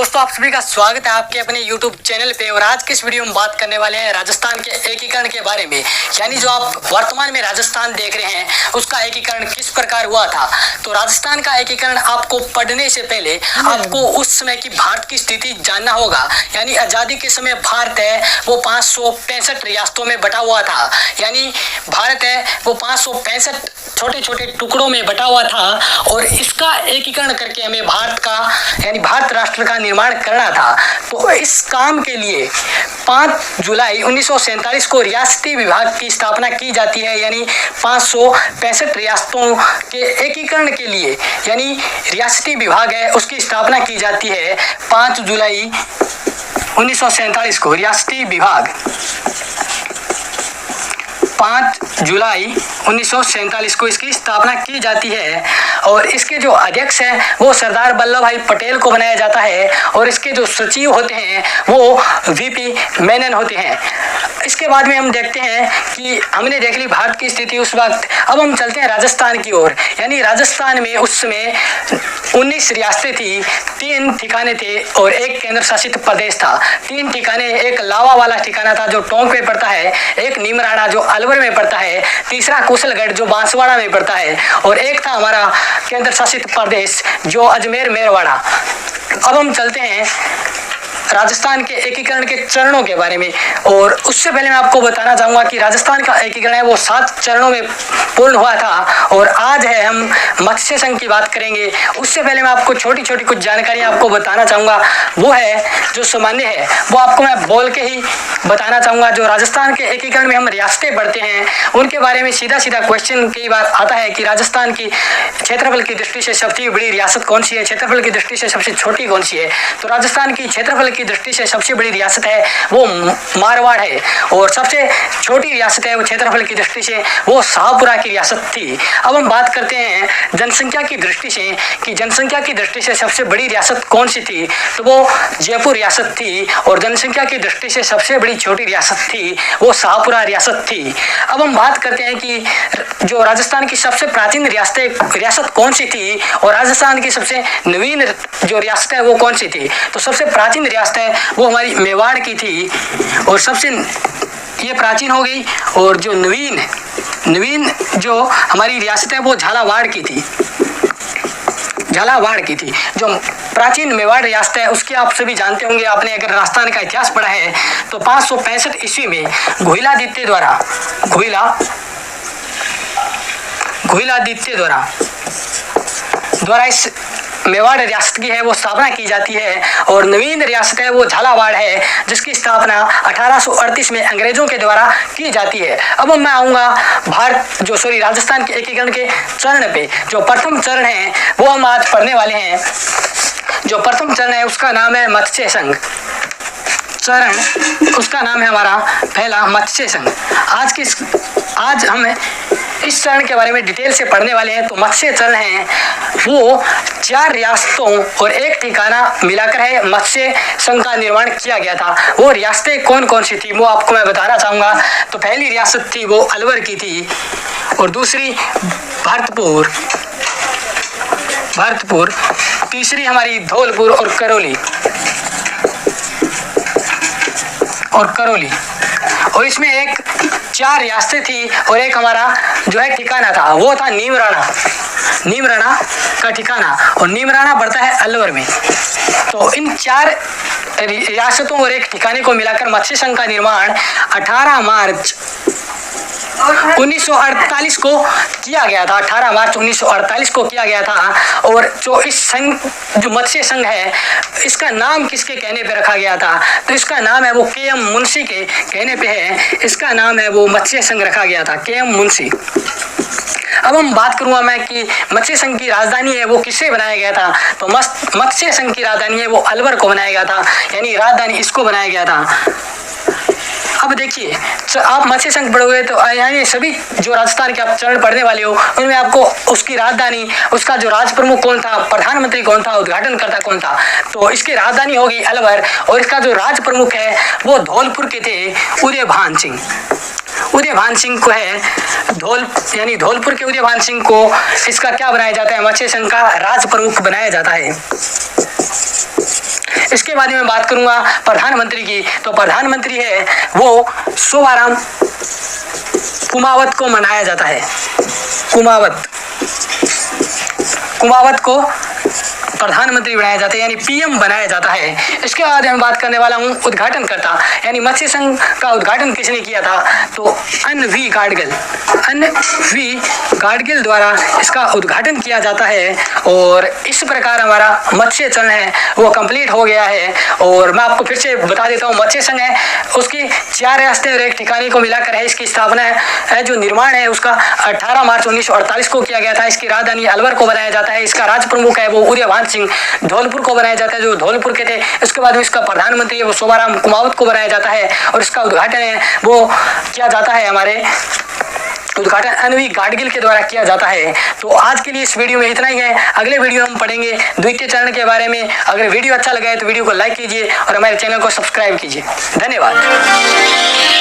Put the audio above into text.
दोस्तों आप सभी का स्वागत है आपके अपने YouTube चैनल पे। और आज के इस वीडियो में बात करने वाले हैं राजस्थान के एकीकरण के बारे में। यानी जो आप वर्तमान में राजस्थान देख रहे हैं उसका एकीकरण किस प्रकार हुआ था। तो राजस्थान का एकीकरण आपको पढ़ने से पहले आपको उस समय की भारत की स्थिति जानना होगा। यानी आज़ादी के समय भारत है वो 565 रियासतों में बटा हुआ था। यानी भारत है वो 565 छोटे छोटे टुकड़ों में बटा हुआ था और इसका एकीकरण करके हमें भारत का यानी भारत राष्ट्र का निर्माण करना था। तो इस काम के लिए 5 जुलाई 1947 को रियासती विभाग की स्थापना की जाती है। यानी 565 रियासतों के एकीकरण के लिए यानी रियासती विभाग है उसकी स्थापना की जाती है 5 जुलाई 1947 को। रियासती विभाग 5 जुलाई 1947 को इसकी स्थापना की जाती है और इसके जो अध्यक्ष हैं वो सरदार वल्लभ भाई पटेल को बनाया जाता है और इसके जो सचिव होते हैं वो वीपी मेनन होते हैं। इसके बाद में हम देखते हैं कि हमने देख ली भारत की स्थिति उस वक्त। अब हम चलते हैं राजस्थान की ओर। यानी राजस्थान में उस समय 19 रियासतें थी, 3 ठिकाने थे और एक केंद्र शासित प्रदेश था। 3 ठिकाने, एक लावा वाला ठिकाना था जो टोंक में पड़ता है, एक नीमराणा जो अलवर में पड़ता है, तीसरा कुशलगढ़ जो बांसवाड़ा में पड़ता है और एक था हमारा केंद्र शासित प्रदेश जो अजमेर मेरवाड़ा। अब हम चलते हैं राजस्थान के एकीकरण के चरणों के बारे में। और उससे पहले मैं आपको बताना चाहूँगा कि राजस्थान का एकीकरण है वो 7 चरणों में पूर्ण हुआ था और आज है हम मत्स्य संघ की बात करेंगे। उससे पहले मैं आपको छोटी छोटी कुछ जानकारियाँ आपको बताना चाहूँगा। वो है जो सामान्य है वो आपको मैं बोल के ही बताना चाहूँगा। जो राजस्थान के एकीकरण में हम रियासतें बढ़ते हैं उनके बारे में सीधा सीधा क्वेश्चन कई बार आता है कि राजस्थान की क्षेत्रफल की दृष्टि से सबसे बड़ी रियासत कौन सी है, क्षेत्रफल की दृष्टि से सबसे छोटी कौन सी है। तो राजस्थान की क्षेत्रफल की दृष्टि से सबसे बड़ी रियासत है वो मारवाड़ है और सबसे छोटी रियासत है वो क्षेत्रफल की दृष्टि से वो शाहपुरा की रियासत थी। अब हम बात करते हैं जनसंख्या की दृष्टि से कि जनसंख्या की दृष्टि से सबसे बड़ी रियासत कौन सी थी। तो वो जयपुर रियासत थी और जनसंख्या की दृष्टि से सबसे बड़ी छोटी रियासत थी वो शाहपुरा रियासत थी। अब हम बात करते हैं कि जो राजस्थान की सबसे प्राचीन रियासत कौन सी थी और राजस्थान की सबसे नवीन जो रियासत है वो कौन सी थी। तो सबसे प्राचीन रियासत है वो हमारी मेवाड़ की थी और सबसे ये प्राचीन हो गई। और जो नवीन जो हमारी रियासत है वो झालावाड़ की थी। झालावाड़ की थी। जो प्राचीन मेवाड़ रियासत है उसकी आप सभी जानते होंगे, आपने अगर राजस्थान का इतिहास पढ़ा है तो 565 ईस्वी में घुइलादित्य द्वारा इस मेवाड़ रियासत की है वो स्थापना की जाती है। और नवीन रियासत है वो झालावाड़ है जिसकी स्थापना 1838 में अंग्रेजों के द्वारा की जाती है। अब मैं आऊँगा राजस्थान के एकीकरण के चरण पे। जो प्रथम चरण है वो हम आज पढ़ने वाले हैं। जो प्रथम चरण है उसका नाम है मत्स्य संघ चरण। उसका नाम है हमारा पहला मत्स्य संघ। आज हम इस चरण के बारे में डिटेल से पढ़ने वाले हैं। तो मत्स्य चरण है वो 4 रियासतों और एक ठिकाना मिलाकर है मत्स्य संघ का निर्माण किया गया था। वो रियासतें कौन कौन सी थी वो आपको मैं बताना चाहूँगा। तो पहली रियासत थी वो अलवर की थी और दूसरी भरतपुर, तीसरी हमारी धौलपुर और करौली। और इसमें एक 4 रियासतें थी और एक हमारा जो है ठिकाना था वो था नीमराणा का ठिकाना और नीमराणा पड़ता है अलवर में। तो इन 4 रियासतों और एक ठिकाने को मिलाकर मत्स्य संघ का निर्माण 18 मार्च 1948 को किया गया था। 18 मार्च 1948 को किया गया था। और जो इस संघ जो मत्स्य संघ है इसका नाम किसके कहने पे रखा गया था। तो इसका नाम है वो के.एम. मुंशी के कहने पे है इसका नाम है वो मत्स्य संघ रखा गया था, के.एम. मुंशी। अब हम बात करूंगा मैं कि मत्स्य संघ की राजधानी है वो किससे बनाया गया था। तो मत्स्य संघ की राजधानी है वो अलवर को बनाया गया था। यानी राजधानी इसको बनाया गया था। अब देखिए आप मत्स्य संघ पढ़ोगे तो यानी सभी जो राजस्थान के आप चरण पढ़ने वाले हो उनमें आपको उसकी राजधानी, उसका जो राज प्रमुख कौन था, प्रधानमंत्री कौन था, उद्घाटनकर्ता कौन था। तो इसकी राजधानी होगी अलवर और इसका जो राज प्रमुख है वो धौलपुर के थे उदयभान सिंह को है धौलपुर के उदयभान सिंह को इसका क्या बनाया जाता है, मत्स्य संघ का राज प्रमुख बनाया जाता है। इसके बाद में बात करूंगा प्रधानमंत्री की। तो प्रधानमंत्री है वो शोभाराम कुमावत को मनाया जाता है। कुमावत को प्रधानमंत्री बनाया जाता है यानी पीएम बनाया जाता है। इसके बाद मैं बात करने वाला हूँ उद्घाटनकर्ता यानी मत्स्य संघ का उद्घाटन किसने किया था? तो अन्वी गाडगिल द्वारा इसका उद्घाटन किया जाता है। और इस प्रकार हमारा मत्स्य संघ है वो कंप्लीट हो गया है। और मैं आपको फिर से बता देता हूँ, मत्स्य संघ है उसकी 4 रियासतें और 1 ठिकाने को मिलाकर है। इसकी स्थापना है जो निर्माण है उसका 18 मार्च 1948 को किया गया था। इसकी राजधानी अलवर को बनाया जाता है। इसका राज प्रमुख है वो उदयभान सिंह धौलपुर को बनाया जाता है जो धौलपुर के थे। इसके बाद में इसका प्रधानमंत्री है वो शोभाराम कुमावत को बनाया जाता है। और इसका उद्घाटन है वो किया जाता है, हमारे उद्घाटन अन्वी गाडगिल के द्वारा किया जाता है। तो आज के लिए इस वीडियो में इतना ही है। अगले वीडियो हम पढ़ेंगे द्वितीय चरण के बारे में। अगर वीडियो अच्छा लगा है तो वीडियो को लाइक कीजिए और हमारे चैनल को सब्सक्राइब कीजिए। धन्यवाद।